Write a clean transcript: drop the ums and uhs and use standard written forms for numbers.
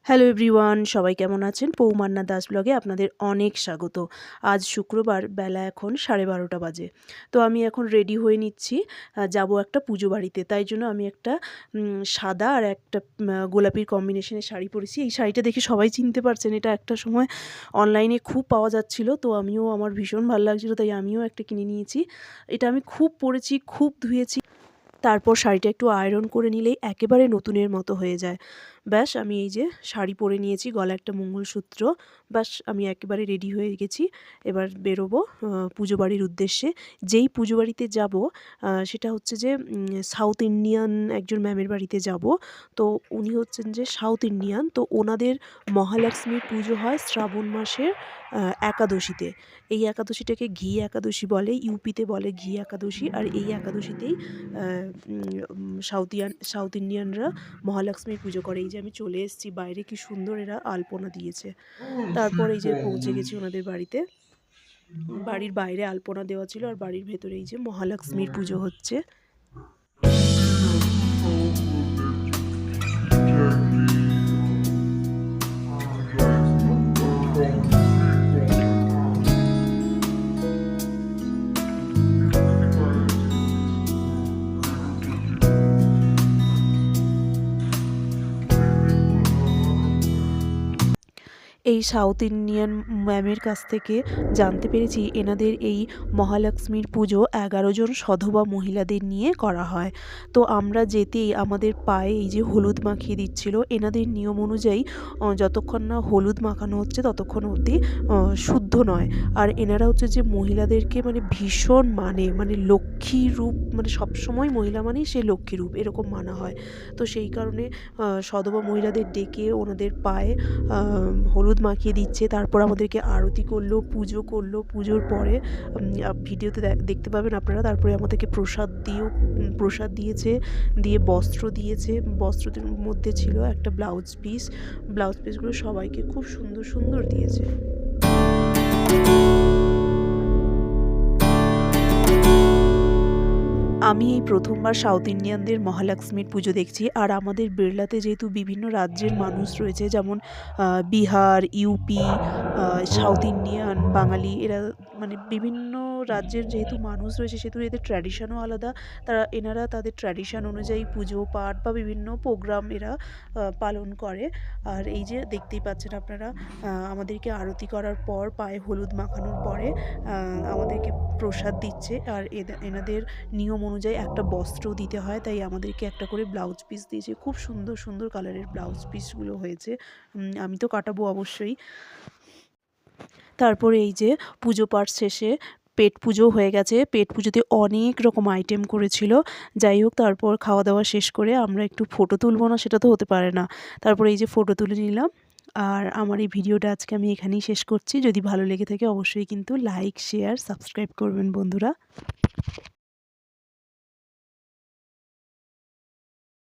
Hello everyone, সবাই কেমন আছেন? পৌমান্না দাস ব্লগে আপনাদের অনেক স্বাগত। আজ শুক্রবার, বেলা এখন 12:30 বাজে। তো আমি এখন রেডি হয়ে নিচ্ছি, যাবো একটা পুজো বাড়িতে। তাই জন্য আমি একটা সাদা আর একটা গোলাপির কম্বিনেশনের শাড়ি পরেছি। এই শাড়িটা দেখে সবাই চিনতে পারছেন, এটা একটা সময় অনলাইনে খুব পাওয়া যাচ্ছিল। তো আমার ভীষণ ভালো লাগছিলো, তাই আমিও একটা কিনে নিয়েছি। এটা আমি খুব পরেছি, খুব ধুয়েছি। তারপর শাড়িটা একটু আয়রন করে নিলেই একেবারে নতুনের মতো হয়ে যায়। ব্যাস, আমি এই যে শাড়ি পরে নিয়েছি, গলায় একটা মঙ্গলসূত্র। ব্যাস, আমি একেবারে রেডি হয়ে গেছি। এবার বেরোবো পুজো বাড়ির উদ্দেশ্যে। যেই পুজো বাড়িতে যাবো সেটা হচ্ছে যে সাউথ ইন্ডিয়ান একজন ম্যামের বাড়িতে যাবো। তো উনি হচ্ছেন যে সাউথ ইন্ডিয়ান। তো ওনাদের মহালক্ষ্মীর পুজো হয় শ্রাবণ মাসের একাদশীতে। এই একাদশীটাকে ঘি একাদশী বলে, ইউপিতে বলে ঘি একাদশী। আর এই একাদশীতেই সাউথ ইন্ডিয়ানরা মহালক্ষ্মীর পুজো করে। এই যে আমি চলে এসেছি বাইরে, কি সুন্দর এরা আলপনা দিয়েছে। তারপর এই যে পৌঁছে গেছি ওনাদের বাড়িতে। বাড়ির বাইরে আলপনা দেওয়া ছিল, আর বাড়ির ভেতরে এই যে মহালক্ষ্মীর পুজো হচ্ছে। এই সাউথ ইন্ডিয়ান ম্যামের কাছ থেকে জানতে পেরেছি এনাদের এই মহালক্ষ্মীর পুজো 11 জন সধবা মহিলাদের নিয়ে করা হয়। তো আমরা যেতেই আমাদের পায়ে এই যে হলুদ মাখিয়ে দিচ্ছিল। এনাদের নিয়ম অনুযায়ী যতক্ষণ না হলুদ মাখানো হচ্ছে ততক্ষণ অবধি শুদ্ধ নয়। আর এনারা হচ্ছে যে মহিলাদেরকে ভীষণ মানে লক্ষ্মী রূপ, সবসময় মহিলা মানেই সে লক্ষ্মী রূপ, এরকম মানা হয়। তো সেই কারণে সধবা মহিলাদের ডেকে ওনাদের পায়ে হলুদ মাখিয়ে দিচ্ছে। তারপর আমাদেরকে আরতি করলো, পুজো করলো। পুজোর পরে ভিডিওতে দেখতে পাবেন আপনারা। তারপরে আমাদেরকে প্রসাদ দিয়েছে, দিয়ে বস্ত্র দিয়েছে। বস্ত্রদের মধ্যে ছিল একটা ব্লাউজ পিসগুলো সবাইকে খুব সুন্দর সুন্দর দিয়েছে। আমি এই প্রথমবার সাউথ ইন্ডিয়ানদের মহালক্ষ্মীর পুজো দেখছি। আর আমাদের বিড়লাতে যেহেতু বিভিন্ন রাজ্যের মানুষ রয়েছে, যেমন বিহার, ইউপি, সাউথ ইন্ডিয়ান, বাঙালি, এরা বিভিন্ন রাজ্যের যেহেতু মানুষ রয়েছে, সেহেতু এদের ট্র্যাডিশনও আলাদা। এনারা তাদের ট্র্যাডিশন অনুযায়ী পুজো পাঠ বা বিভিন্ন প্রোগ্রাম এরা পালন করে। আর এই যে দেখতেই পাচ্ছেন আপনারা, আমাদেরকে আরতি করার পর পায়ে হলুদ মাখানোর পরে আমাদেরকে প্রসাদ দিচ্ছে। আর এনাদের নিয়ম অনুযায়ী একটা বস্ত্র দিতে হয়, তাই আমাদেরকে একটা করে ব্লাউজ পিস দিয়েছে। খুব সুন্দর সুন্দর কালারের ব্লাউজ পিসগুলো হয়েছে। আমি তো কাটাবো অবশ্যই। তারপরে এই যে পুজো পাঠ শেষে পেট পুজো হয়ে গেছে। পেট পুজোতে অনেক রকম আইটেম করেছিল। যাই হোক, তারপর খাওয়া দাওয়া শেষ করে আমরা একটু ফটো তুলব না, সেটা তো হতে পারে না। তারপরে এই যে ফটো তুলে নিলাম। আর আমার এই ভিডিওটা আজকে আমি এখানেই শেষ করছি। যদি ভালো লেগে থাকে অবশ্যই কিন্তু লাইক, শেয়ার, সাবস্ক্রাইব করবেন বন্ধুরা।